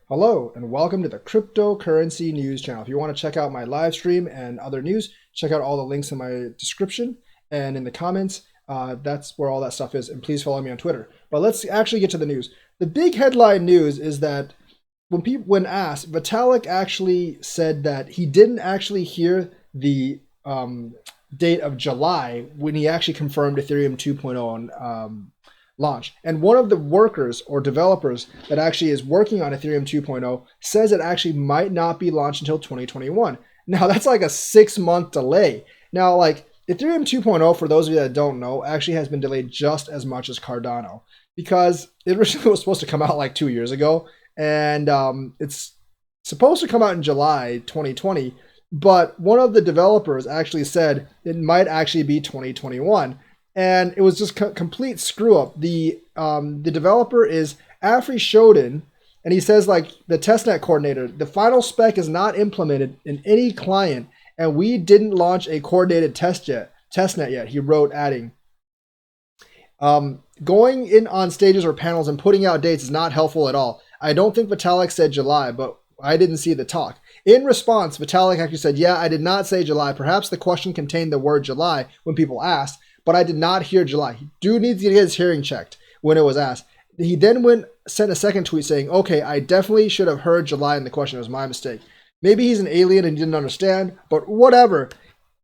Hello and welcome to the Cryptocurrency News channel. If you want to check out my live stream and other news, check out all the links in my description and in the comments. That's where all that stuff is. And please follow me on Twitter. But let's actually get to the news. The big headline news is that when asked, Vitalik actually said that he didn't actually hear the date of July when he actually confirmed Ethereum 2.0 on launch. And one of the workers or developers that actually is working on Ethereum 2.0 says it actually might not be launched until 2021. Now that's like a 6-month delay. Now, like Ethereum 2.0, for those of you that don't know, actually has been delayed just as much as Cardano because it originally was supposed to come out like 2 years ago, and it's supposed to come out in July 2020. But one of the developers actually said it might actually be 2021. And it was just complete screw up. The developer is Afri Shoden, and he says like the testnet coordinator, the final spec is not implemented in any client, and we didn't launch a coordinated testnet yet. He wrote, adding, going in on stages or panels and putting out dates is not helpful at all. I don't think Vitalik said July, but I didn't see the talk. In response, Vitalik actually said, yeah, I did not say July. Perhaps the question contained the word July when people asked, but I did not hear July. He do need to get his hearing checked when it was asked. He then sent a second tweet saying, okay, I definitely should have heard July in the question. It was my mistake. Maybe he's an alien and didn't understand, but whatever.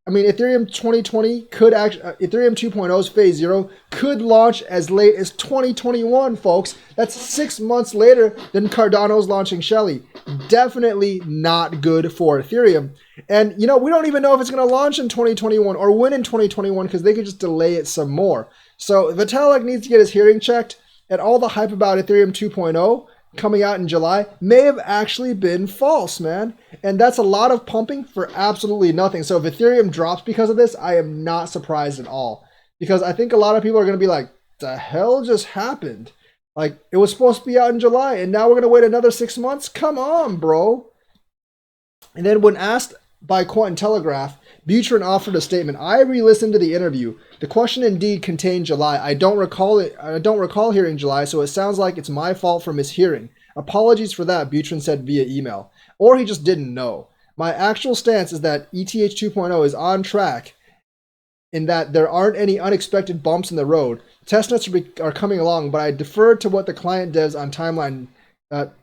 I mean, Ethereum 2020 could actually, Ethereum 2.0's phase 0 could launch as late as 2021, folks. That's 6 months later than Cardano's launching Shelly. Definitely not good for Ethereum. And, you know, we don't even know if it's going to launch in 2021 or when in 2021 because they could just delay it some more. So Vitalik needs to get his hearing checked, and all the hype about Ethereum 2.0 coming out in July may have actually been false, man. And that's a lot of pumping for absolutely nothing. So if Ethereum drops because of this, I am not surprised at all. Because I think a lot of people are going to be like, the hell just happened? Like, it was supposed to be out in July, and now we're going to wait another 6 months? Come on, bro. And then when asked by Cointelegraph, Butrin offered a statement. I re-listened to the interview. The question indeed contained July. I don't recall hearing July, so it sounds like it's my fault for mishearing. Apologies for that, Butrin said via email. Or he just didn't know. My actual stance is that ETH 2.0 is on track in that there aren't any unexpected bumps in the road. Testnets are coming along, but I defer to what the client devs on timeline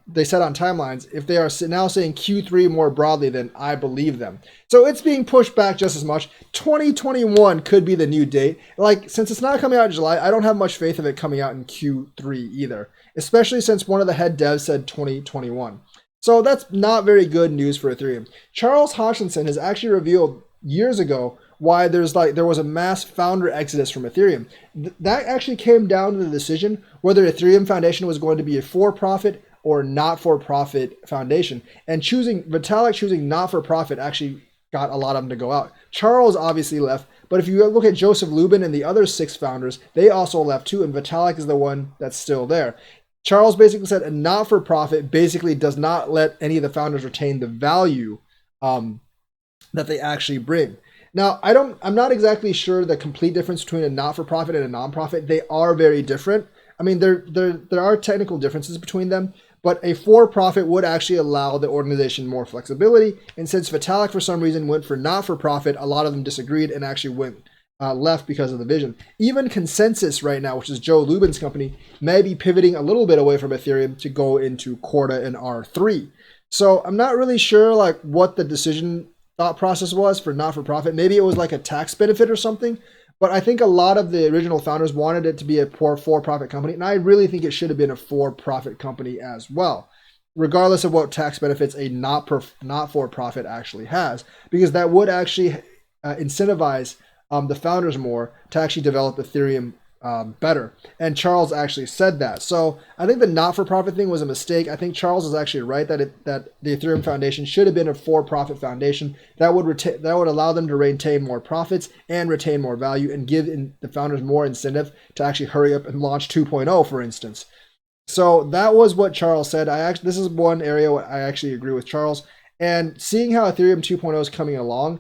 they said on timelines. If they are now saying Q3 more broadly, then I believe them. So it's being pushed back just as much. 2021 could be the new date. Like, since it's not coming out in July, I don't have much faith of it coming out in Q3 either, especially since one of the head devs said 2021. So that's not very good news for Ethereum. Charles Hoskinson has actually revealed years ago why there was a mass founder exodus from Ethereum. That actually came down to the decision whether Ethereum Foundation was going to be a for-profit or not-for-profit foundation. And Vitalik choosing not-for-profit actually got a lot of them to go out. Charles obviously left, but if you look at Joseph Lubin and the other 6 founders, they also left too, and Vitalik is the one that's still there. Charles basically said a not-for-profit basically does not let any of the founders retain the value that they actually bring. Now, I'm not exactly sure the complete difference between a not-for-profit and a non-profit. They are very different. I mean, there are technical differences between them, but a for-profit would actually allow the organization more flexibility. And since Vitalik, for some reason, went for not-for-profit, a lot of them disagreed and actually went left because of the vision. Even Consensus right now, which is Joe Lubin's company, may be pivoting a little bit away from Ethereum to go into Corda and R3. So I'm not really sure like what the decision thought process was for not-for-profit. Maybe it was like a tax benefit or something. But I think a lot of the original founders wanted it to be a for-profit company, and I really think it should have been a for-profit company as well, regardless of what tax benefits a not-for-profit actually has, because that would actually incentivize the founders more to actually develop Ethereum better. And Charles actually said that. So I think the not-for-profit thing was a mistake. I think Charles is actually right that the Ethereum Foundation should have been a for-profit foundation that would allow them to retain more profits and retain more value and give the founders more incentive to actually hurry up and launch 2.0, for instance. So that was what Charles said. This is one area where I actually agree with Charles. And seeing how Ethereum 2.0 is coming along,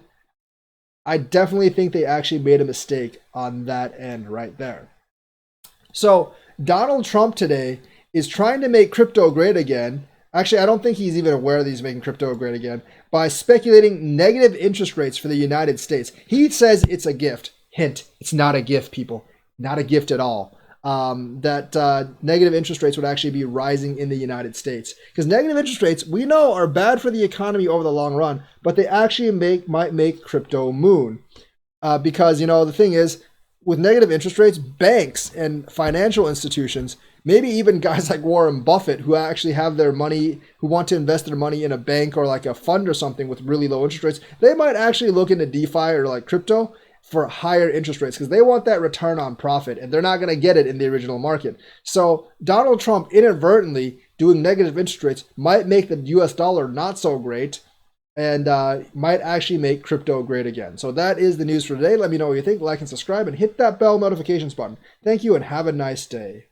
I definitely think they actually made a mistake on that end right there. So Donald Trump today is trying to make crypto great again Actually, I don't think he's even aware that he's making crypto great again by speculating negative interest rates for the United States. He says it's a gift. Hint, it's not a gift, people. Not a gift at all. That negative interest rates would actually be rising in the United States. Because negative interest rates, we know, are bad for the economy over the long run, but they actually might make crypto moon. Because, the thing is, with negative interest rates, banks and financial institutions, maybe even guys like Warren Buffett who actually have their money, who want to invest their money in a bank or like a fund or something with really low interest rates, they might actually look into DeFi or like crypto for higher interest rates because they want that return on profit and they're not going to get it in the original market. So Donald Trump inadvertently doing negative interest rates might make the US dollar not so great and might actually make crypto great again. So that is the news for today. Let me know what you think. Like and subscribe and hit that bell notifications button. Thank you and have a nice day.